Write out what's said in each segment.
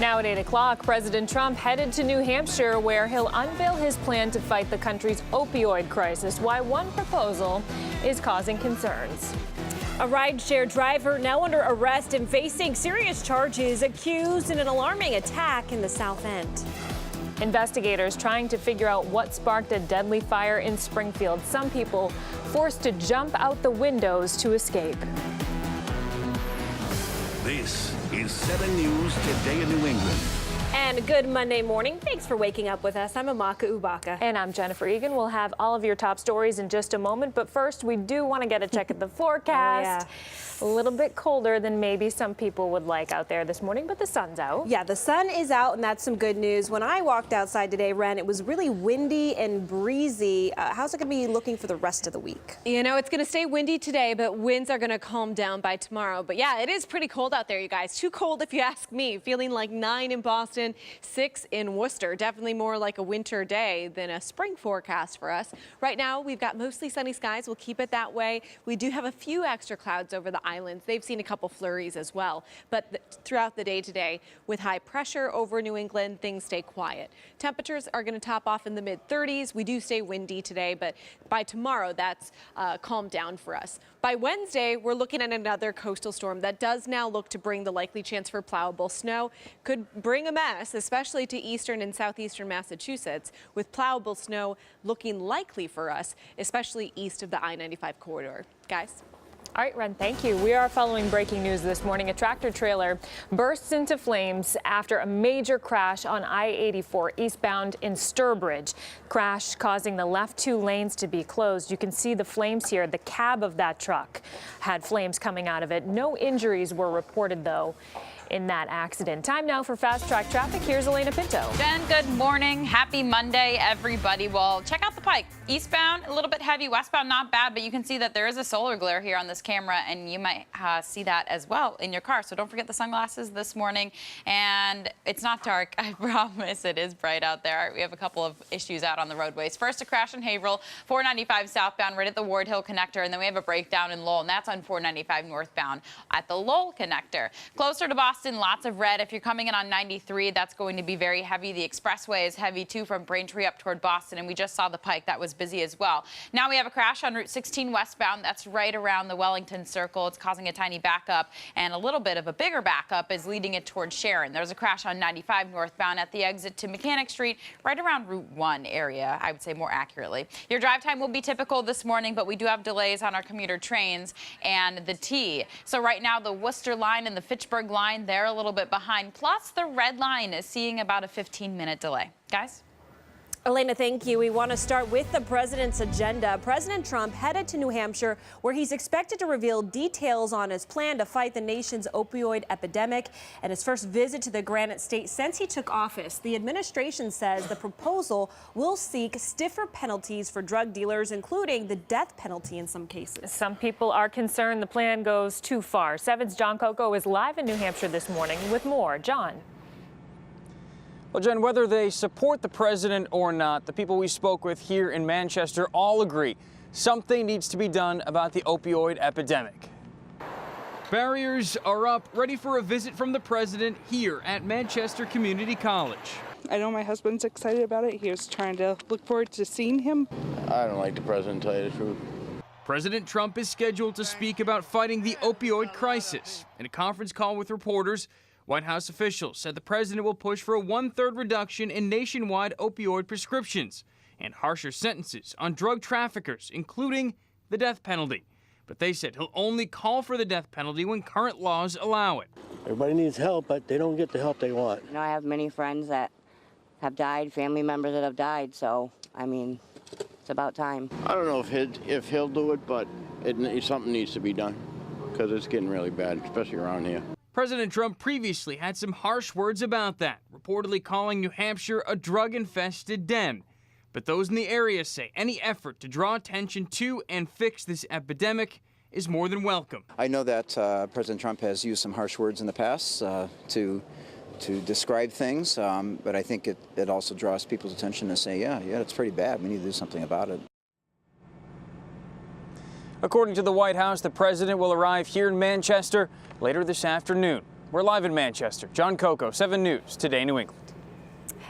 Now at 8 o'clock, President Trump headed to New Hampshire, where he'll unveil his plan to fight the country's opioid crisis. Why one proposal is causing concerns. A rideshare driver now under arrest and facing serious charges, accused in an alarming attack in the South End. Investigators trying to figure out what sparked a deadly fire in Springfield. Some people forced to jump out the windows to escape. This is 7 News Today in New England. And good Monday morning. Thanks for waking up with us. I'm Amaka Ubaka. And I'm Jennifer Egan. We'll have all of your top stories in just a moment. But first, we do want to get a check at the forecast. Oh, yeah. A little bit colder than maybe some people would like out there this morning, but the sun's out. Yeah, the sun is out, and that's some good news. When I walked outside today, Ren, it was really windy and breezy. How's it going to be looking for the rest of the week? You know, it's going to stay windy today, but winds are going to calm down by tomorrow. But yeah, it is pretty cold out there, you guys. Too cold if you ask me. Feeling like 9 in Boston, 6 in Worcester. Definitely more like a winter day than a spring forecast for us. Right now, we've got mostly sunny skies. We'll keep it that way. We do have a few extra clouds over the islands. They've seen a couple flurries as well. But throughout the day today, with high pressure over New England, things stay quiet. Temperatures are going to top off in the mid-30s. We do stay windy today, but by tomorrow, that's calmed down for us. By Wednesday, we're looking at another coastal storm that does now look to bring the likely chance for plowable snow. Could bring a mess, especially to eastern and southeastern Massachusetts, with plowable snow looking likely for us, especially east of the I-95 corridor. Guys? All right, Ren, thank you. We are following breaking news this morning. A tractor trailer bursts into flames after a major crash on I-84 eastbound in Sturbridge. Crash causing the left 2 lanes to be closed. You can see the flames here. The cab of that truck had flames coming out of it. No injuries were reported, though, in that accident. Time now for Fast Track Traffic. Here's Elena Pinto. Jen, good morning. Happy Monday, everybody. Well, check out the Pike. Eastbound, a little bit heavy. Westbound, not bad, but you can see that there is a solar glare here on this camera, and you might see that as well in your car. So don't forget the sunglasses this morning. And it's not dark. I promise it is bright out there. We have a couple of issues out on the roadways. First, a crash in Haverhill, 495 southbound, right at the Ward Hill connector. And then we have a breakdown in Lowell, and that's on 495 northbound at the Lowell connector. Closer to Boston, lots of red. If you're coming in on 93, that's going to be very heavy. The expressway is heavy too from Braintree up toward Boston, and we just saw the Pike. That was busy as well. Now we have a crash on Route 16 westbound. That's right around the Wellington Circle. It's causing a tiny backup, and a little bit of a bigger backup is leading it towards Sharon. There's a crash on 95 northbound at the exit to Mechanic Street, right around Route 1 area, I would say more accurately. Your drive time will be typical this morning, but we do have delays on our commuter trains and the T. So right now, the Worcester line and the Fitchburg line, they're a little bit behind. Plus, the red line is seeing about a 15-minute delay. Guys? Elena, thank you. We want to start with the president's agenda. President Trump headed to New Hampshire, where he's expected to reveal details on his plan to fight the nation's opioid epidemic and his first visit to the Granite State since he took office. The administration says the proposal will seek stiffer penalties for drug dealers, including the death penalty in some cases. Some people are concerned the plan goes too far. 7's John Coco is live in New Hampshire this morning with more. John. Well, Jen, whether they support the president or not, the people we spoke with here in Manchester all agree something needs to be done about the opioid epidemic. Barriers are up, ready for a visit from the president here at Manchester Community College. I know my husband's excited about it. He was trying to look forward to seeing him. I don't like the president, to tell you the truth. President Trump is scheduled to speak about fighting the opioid crisis. In a conference call with reporters, White House officials said the president will push for a 1/3 reduction in nationwide opioid prescriptions and harsher sentences on drug traffickers, including the death penalty. But they said he'll only call for the death penalty when current laws allow it. Everybody needs help, but they don't get the help they want. You know, I have many friends that have died, family members that have died, so, I mean, it's about time. I don't know if he'll do it, but something needs to be done because it's getting really bad, especially around here. President Trump previously had some harsh words about that, reportedly calling New Hampshire a drug-infested den. But those in the area say any effort to draw attention to and fix this epidemic is more than welcome. I know that President Trump has used some harsh words in the past to describe things, but I think it also draws people's attention to say, yeah, it's pretty bad. We need to do something about it. According to the White House, the president will arrive here in Manchester later this afternoon. We're live in Manchester. John Coco, 7 News, Today New England.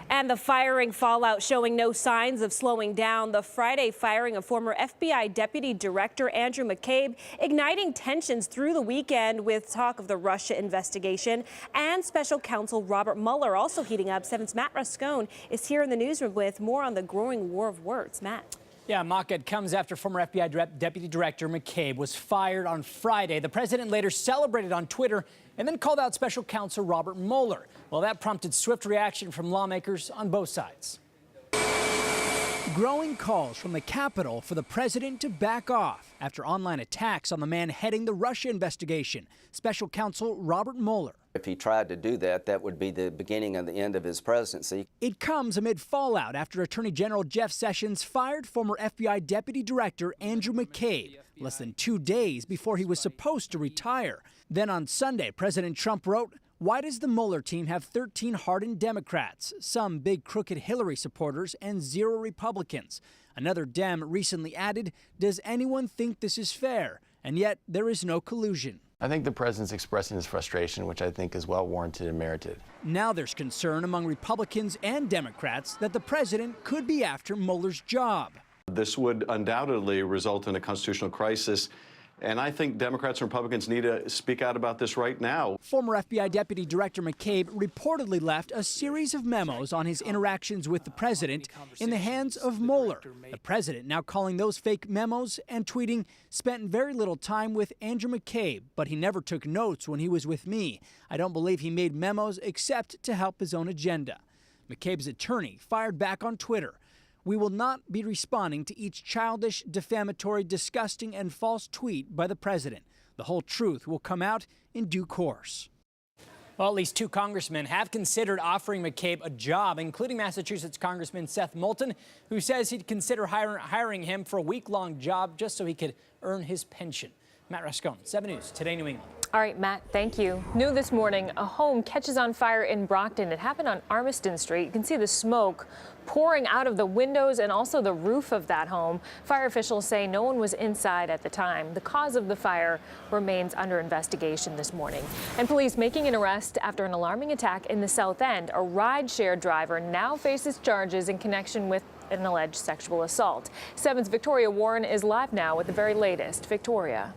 And the firing fallout showing no signs of slowing down. The Friday firing of former FBI Deputy Director Andrew McCabe igniting tensions through the weekend with talk of the Russia investigation. And special counsel Robert Mueller also heating up. 7's Matt Rascone is here in the newsroom with more on the growing war of words. Matt. Yeah, mock-ed comes after former FBI Deputy Director McCabe was fired on Friday. The president later celebrated on Twitter and then called out special counsel Robert Mueller. Well, that prompted swift reaction from lawmakers on both sides. Growing calls from the Capitol for the president to back off after online attacks on the man heading the Russia investigation, special counsel Robert Mueller. If he tried to do that, that would be the beginning of the end of his presidency. It comes amid fallout after Attorney General Jeff Sessions fired former FBI Deputy Director Andrew McCabe less than 2 days before he was supposed to retire. Then on Sunday, President Trump wrote, "Why does the Mueller team have 13 hardened Democrats, some big crooked Hillary supporters, and 0 Republicans?" Another Dem recently added, "Does anyone think this is fair?" And yet there is no collusion. I think the president's expressing his frustration, which I think is well warranted and merited. Now there's concern among Republicans and Democrats that the president could be after Mueller's job. This would undoubtedly result in a constitutional crisis. And I think Democrats and Republicans need to speak out about this right now. Former FBI Deputy Director McCabe reportedly left a series of memos on his interactions with the president in the hands of Mueller. The president now calling those fake memos and tweeting, "Spent very little time with Andrew McCabe, but he never took notes when he was with me. I don't believe he made memos except to help his own agenda." McCabe's attorney fired back on Twitter. "We will not be responding to each childish, defamatory, disgusting, and false tweet by the president. The whole truth will come out in due course." Well, at least 2 congressmen have considered offering McCabe a job, including Massachusetts Congressman Seth Moulton, who says he'd consider hiring him for a week-long job just so he could earn his pension. Matt Rascone, 7 News, Today New England. All right, Matt, thank you. New this morning, a home catches on fire in Brockton. It happened on Armiston Street. You can see the smoke pouring out of the windows and also the roof of that home. Fire officials say no one was inside at the time. The cause of the fire remains under investigation this morning. And police making an arrest after an alarming attack in the South End. A rideshare driver now faces charges in connection with an alleged sexual assault. 7's Victoria Warren is live now with the very latest. Victoria.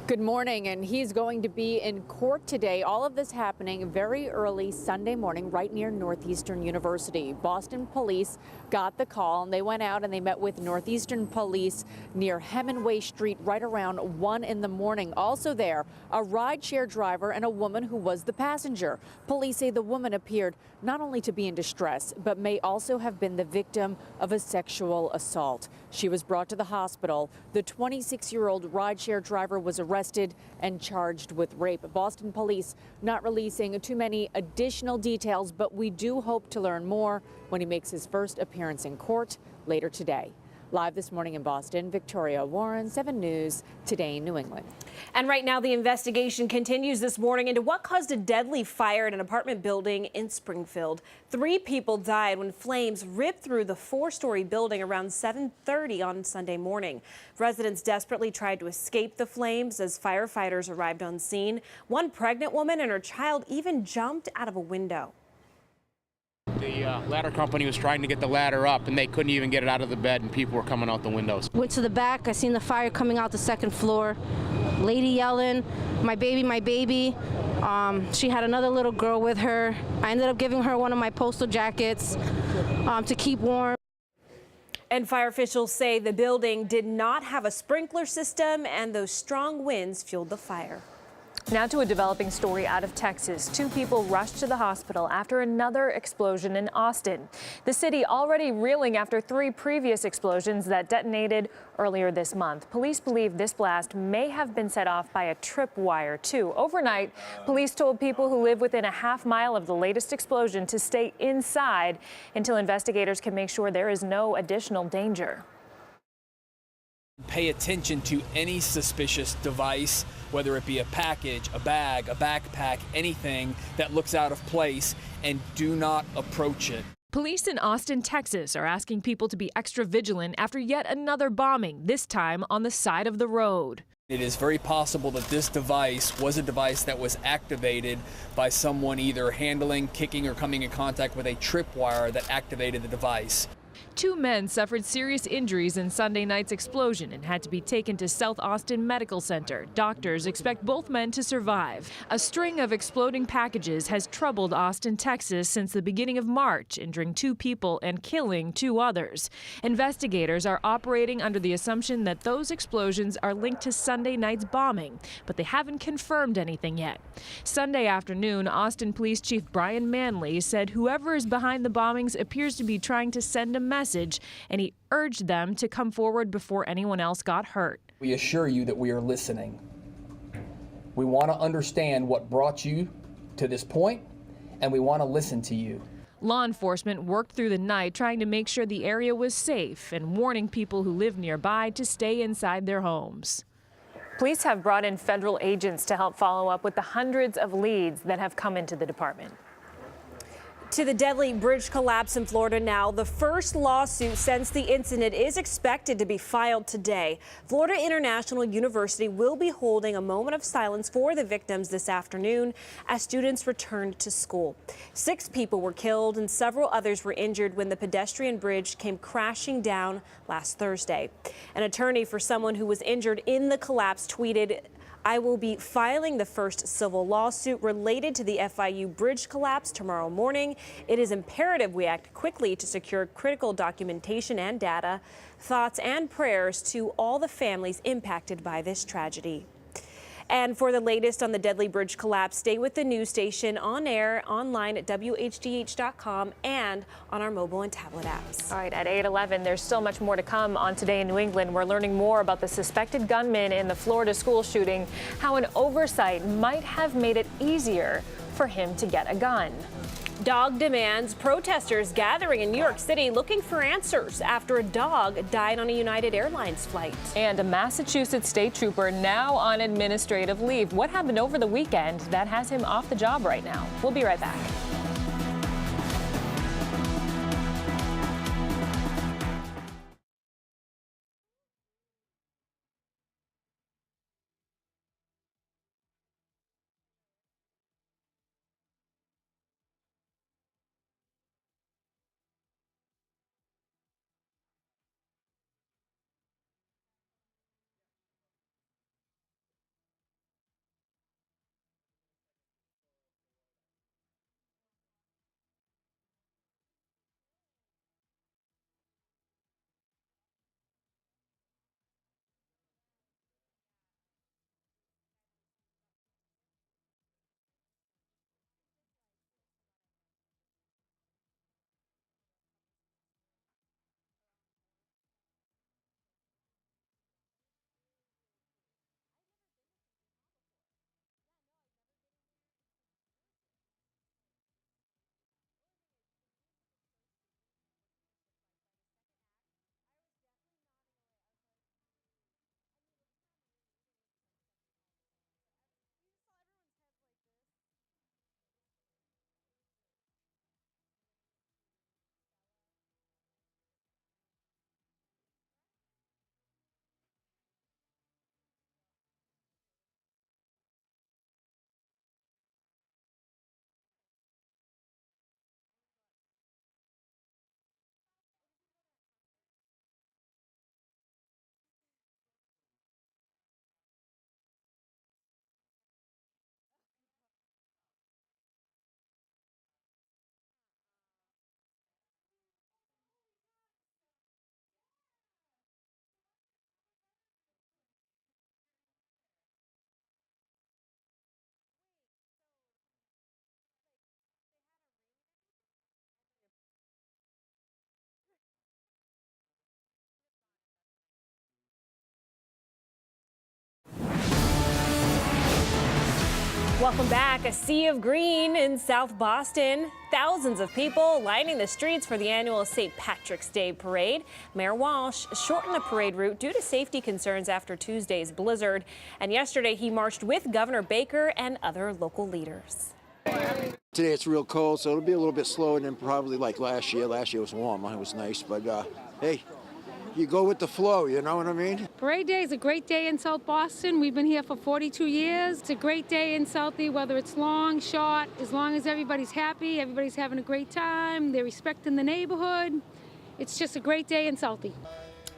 Good morning, and he's going to be in court today. All of this happening very early Sunday morning right near Northeastern University. Boston police got the call and they went out and they met with Northeastern police near Hemingway Street right around 1 in the morning. Also there, a rideshare driver and a woman who was the passenger. Police say the woman appeared not only to be in distress, but may also have been the victim of a sexual assault. She was brought to the hospital. The 26-year-old rideshare driver was arrested and charged with rape. Boston police not releasing too many additional details, but we do hope to learn more when he makes his first appearance in court later today. Live this morning in Boston, Victoria Warren, 7 News, Today New England. And right now the investigation continues this morning into what caused a deadly fire at an apartment building in Springfield. 3 people died when flames ripped through the 4-story building around 7:30 on Sunday morning. Residents desperately tried to escape the flames as firefighters arrived on scene. One pregnant woman and her child even jumped out of a window. The ladder company was trying to get the ladder up, and they couldn't even get it out of the bed, and people were coming out the windows. Went to the back. I seen the fire coming out the 2nd floor. Lady yelling, my baby, my baby. She had another little girl with her. I ended up giving her one of my postal jackets to keep warm. And fire officials say the building did not have a sprinkler system, and those strong winds fueled the fire. Now to a developing story out of Texas. 2 people rushed to the hospital after another explosion in Austin. The city already reeling after 3 previous explosions that detonated earlier this month. Police believe this blast may have been set off by a tripwire, too. Overnight, police told people who live within a half-mile of the latest explosion to stay inside until investigators can make sure there is no additional danger. Pay attention to any suspicious device, whether it be a package, a bag, a backpack, anything that looks out of place, and do not approach it. Police in Austin, Texas are asking people to be extra vigilant after yet another bombing, this time on the side of the road. It is very possible that this device was a device that was activated by someone either handling, kicking, or coming in contact with a tripwire that activated the device. 2 men suffered serious injuries in Sunday night's explosion and had to be taken to South Austin Medical Center. Doctors expect both men to survive. A string of exploding packages has troubled Austin, Texas since the beginning of March, injuring 2 people and killing 2 others. Investigators are operating under the assumption that those explosions are linked to Sunday night's bombing, but they haven't confirmed anything yet. Sunday afternoon, Austin Police Chief Brian Manley said whoever is behind the bombings appears to be trying to send a message, and he urged them to come forward before anyone else got hurt. We assure you that we are listening. We want to understand what brought you to this point, and we want to listen to you. Law enforcement worked through the night trying to make sure the area was safe and warning people who live nearby to stay inside their homes. Police have brought in federal agents to help follow up with the hundreds of leads that have come into the department. To the deadly bridge collapse in Florida now. The first lawsuit since the incident is expected to be filed today. Florida International University will be holding a moment of silence for the victims this afternoon as students returned to school. 6 people were killed and several others were injured when the pedestrian bridge came crashing down last Thursday. An attorney for someone who was injured in the collapse tweeted, "I will be filing the first civil lawsuit related to the FIU bridge collapse tomorrow morning. It is imperative we act quickly to secure critical documentation and data. Thoughts and prayers to all the families impacted by this tragedy." And for the latest on the deadly bridge collapse, stay with the news station on air, online at WHDH.com, and on our mobile and tablet apps. All right, at 8:11, there's still much more to come on Today in New England. We're learning more about the suspected gunman in the Florida school shooting, how an oversight might have made it easier for him to get a gun. Dog demands. Protesters gathering in New York City looking for answers after a dog died on a United Airlines flight. And a Massachusetts state trooper now on administrative leave. What happened over the weekend that has him off the job right now? We'll be right back. Welcome back. A sea of green in South Boston. Thousands of people lining the streets for the annual St. Patrick's Day parade. Mayor Walsh shortened the parade route due to safety concerns after Tuesday's blizzard. And yesterday he marched with Governor Baker and other local leaders. Today it's real cold, so it'll be a little bit slower than probably like last year. Last year was warm, it was nice, but hey, you go with the flow, you know what I mean? Parade Day is a great day in South Boston. We've been here for 42 years. It's a great day in Southie, whether it's long, short, as long as everybody's happy, everybody's having a great time, they're respecting the neighborhood. It's just a great day in Southie.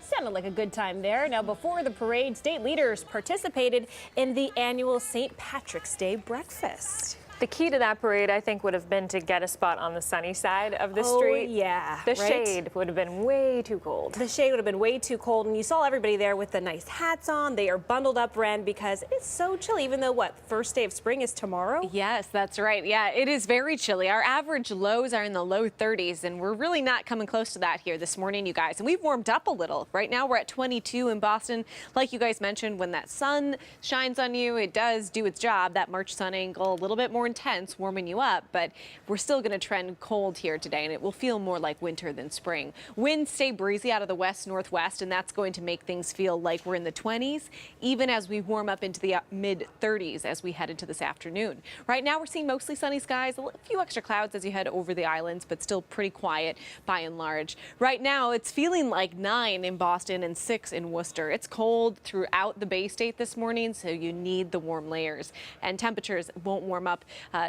Sounded like a good time there. Now, before the parade, state leaders participated in the annual St. Patrick's Day breakfast. The key to that parade, I think, would have been to get a spot on the sunny side of the street. Oh, yeah. The right? shade would have been way too cold. The shade would have been way too cold, and you saw everybody there with the nice hats on. They are bundled up, Ren, because it's so chilly, even though, what, first day of spring is tomorrow? Yes, that's right. Yeah, it is very chilly. Our average lows are in the low 30s, and we're really not coming close to that here this morning, you guys. And we've warmed up a little. Right now, we're at 22 in Boston. Like you guys mentioned, when that sun shines on you, it does do its job. That March sun angle, a little bit more intense, warming you up, but we're still going to trend cold here today, and it will feel more like winter than spring. Winds stay breezy out of the west-northwest, and that's going to make things feel like we're in the 20s, even as we warm up into the mid-30s as we head into this afternoon. Right now, we're seeing mostly sunny skies, a few extra clouds as you head over the islands, but still pretty quiet by and large. Right now, it's feeling like 9 in Boston and 6 in Worcester. It's cold throughout the Bay State this morning, so you need the warm layers, and temperatures won't warm up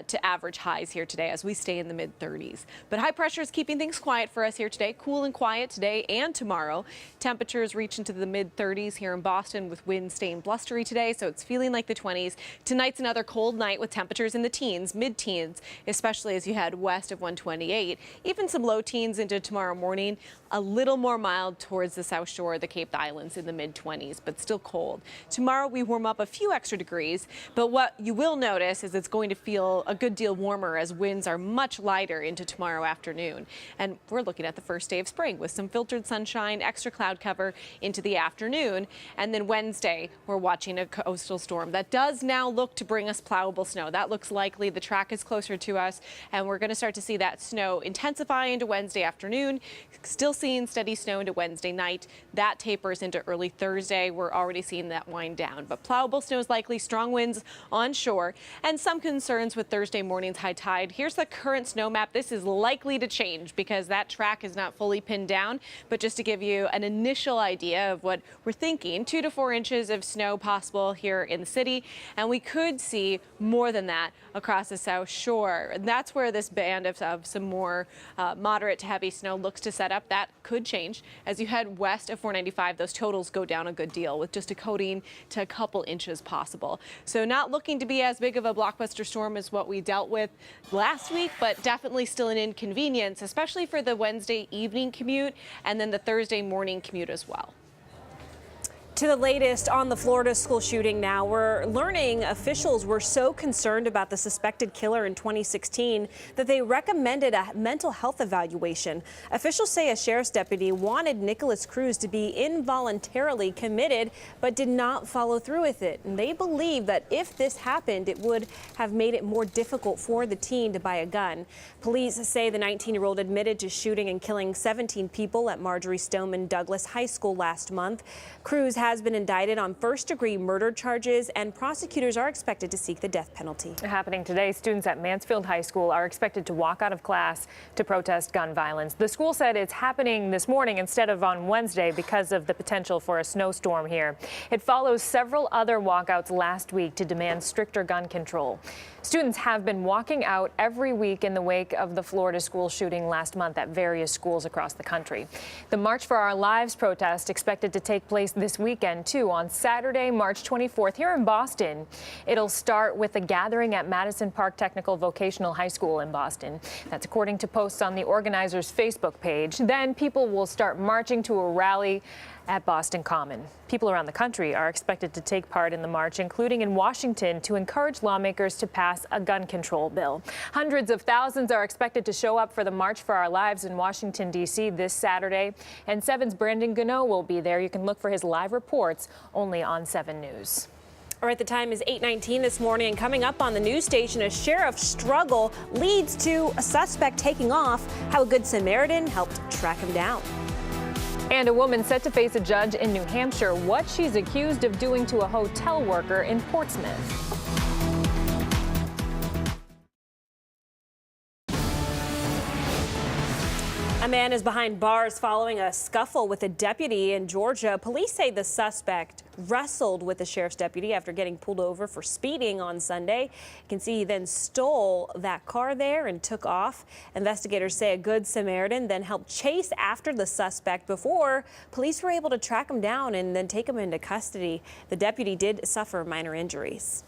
to average highs here today as we stay in the mid-30s. But high pressure is keeping things quiet for us here today. Cool and quiet today and tomorrow. Temperatures reach into the mid-30s here in Boston with winds staying blustery today, so it's feeling like the 20s. Tonight's another cold night with temperatures in the teens, mid-teens, especially as you head west of 128. Even some low teens into tomorrow morning. A little more mild towards the South Shore of the Cape Islands in the mid-20s, but still cold. Tomorrow we warm up a few extra degrees, but what you will notice is it's going to feel a good deal warmer as winds are much lighter into tomorrow afternoon. And we're looking at the first day of spring with some filtered sunshine, extra cloud cover into the afternoon. And then Wednesday, we're watching a coastal storm that does now look to bring us plowable snow. That looks likely. The track is closer to us, and we're going to start to see that snow intensify into Wednesday afternoon. Still seeing steady snow into Wednesday night. That tapers into early Thursday. We're already seeing that wind down, but plowable snow is likely, strong winds on shore, and some concerns with Thursday morning's high tide. Here's the current snow map. This is likely to change because that track is not fully pinned down, but just to give you an initial idea of what we're thinking, 2 to 4 inches of snow possible here in the city, and we could see more than that across the South Shore. And that's where this band of some more moderate to heavy snow looks to set up. That could change as you head west of 495. Those totals go down a good deal with just a coating to a couple inches possible. So not looking to be as big of a blockbuster storm as what we dealt with last week, but definitely still an inconvenience, especially for the Wednesday evening commute and then the Thursday morning commute as well. To the latest on the Florida school shooting now, we're learning officials were so concerned about the suspected killer in 2016 that they recommended a mental health evaluation. Officials say a sheriff's deputy wanted Nicholas Cruz to be involuntarily committed, but did not follow through with it. And they believe that if this happened, it would have made it more difficult for the teen to buy a gun. Police say the 19-year-old admitted to shooting and killing 17 people at Marjorie Stoneman Douglas High School last month. Cruz has been indicted on first-degree murder charges, and prosecutors are expected to seek the death penalty. Happening today, students at Mansfield High School are expected to walk out of class to protest gun violence. The school said it's happening this morning instead of on Wednesday because of the potential for a snowstorm here. It follows several other walkouts last week to demand stricter gun control. Students have been walking out every week in the wake of the Florida school shooting last month at various schools across the country. The March for Our Lives protest expected to take place this weekend, too, on Saturday, March 24th here in Boston. It'll start with a gathering at Madison Park Technical Vocational High School in Boston. That's according to posts on the organizers' Facebook page. Then people will start marching to a rally at Boston Common. People around the country are expected to take part in the march, including in Washington, to encourage lawmakers to pass a gun control bill. Hundreds of thousands are expected to show up for the March for Our Lives in Washington, D.C. this Saturday, and 7's Brandon Gano will be there. You can look for his live reports only on 7 News. All right, the time is 8:19 this morning, and coming up on the news station, a sheriff's struggle leads to a suspect taking off, how a Good Samaritan helped track him down. And a woman set to face a judge in New Hampshire, what she's accused of doing to a hotel worker in Portsmouth. A man is behind bars following a scuffle with a deputy in Georgia. Police say the suspect wrestled with the sheriff's deputy after getting pulled over for speeding on Sunday. You can see he then stole that car there and took off. Investigators say a Good Samaritan then helped chase after the suspect before police were able to track him down and then take him into custody. The deputy did suffer minor injuries.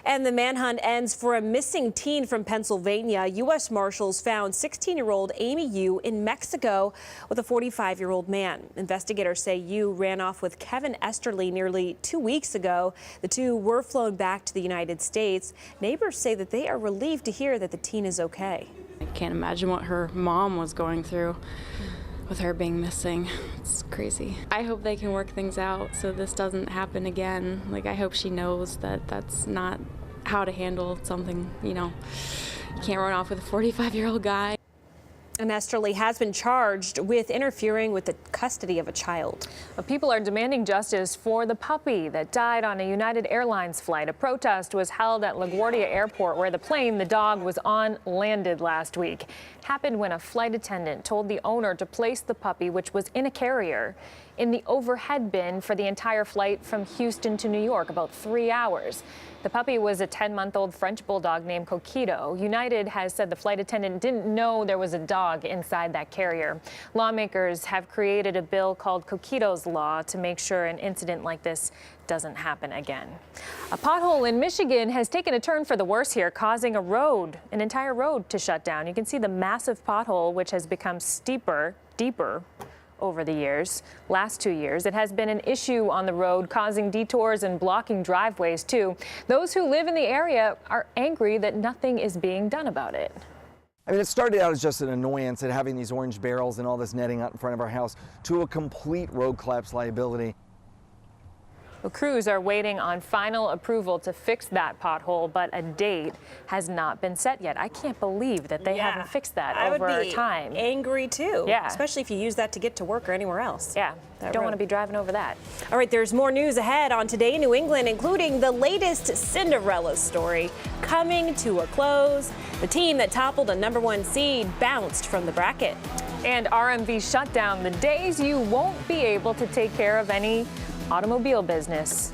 And the manhunt ends for a missing teen from Pennsylvania. U.S. Marshals found 16-year-old Amy Yu in Mexico with a 45-year-old man. Investigators say Yu ran off with Kevin Esterly nearly 2 weeks ago. The two were flown back to the United States. Neighbors say that they are relieved to hear that the teen is okay. I can't imagine what her mom was going through with her being missing. It's crazy. I hope they can work things out so this doesn't happen again. Like, I hope she knows that that's not how to handle something, you know. You can't run off with a 45-year-old guy. And Esterly has been charged with interfering with the custody of a child. Well, people are demanding justice for the puppy that died on a United Airlines flight. A protest was held at LaGuardia Airport where the plane the dog was on landed last week. It happened when a flight attendant told the owner to place the puppy, which was in a carrier, in the overhead bin for the entire flight from Houston to New York, about 3 hours. The puppy was a 10-month-old French bulldog named Coquito. United has said the flight attendant didn't know there was a dog inside that carrier. Lawmakers have created a bill called Coquito's Law to make sure an incident like this doesn't happen again. A pothole in Michigan has taken a turn for the worse here, causing an entire road to shut down. You can see the massive pothole, which has become deeper over the last 2 years. It has been an issue on the road, causing detours and blocking driveways too. Those who live in the area are angry that nothing is being done about it. I mean, it started out as just an annoyance at having these orange barrels and all this netting out in front of our house to a complete road collapse liability. The crews are waiting on final approval to fix that pothole, but a date has not been set yet. I can't believe that they haven't fixed that over time. I would be angry too, yeah, especially if you use that to get to work or anywhere else. Yeah, don't want to be driving over that. All right, there's more news ahead on Today in New England, including the latest Cinderella story coming to a close. The team that toppled a #1 seed bounced from the bracket. And RMV shut down the days you won't be able to take care of any automobile business.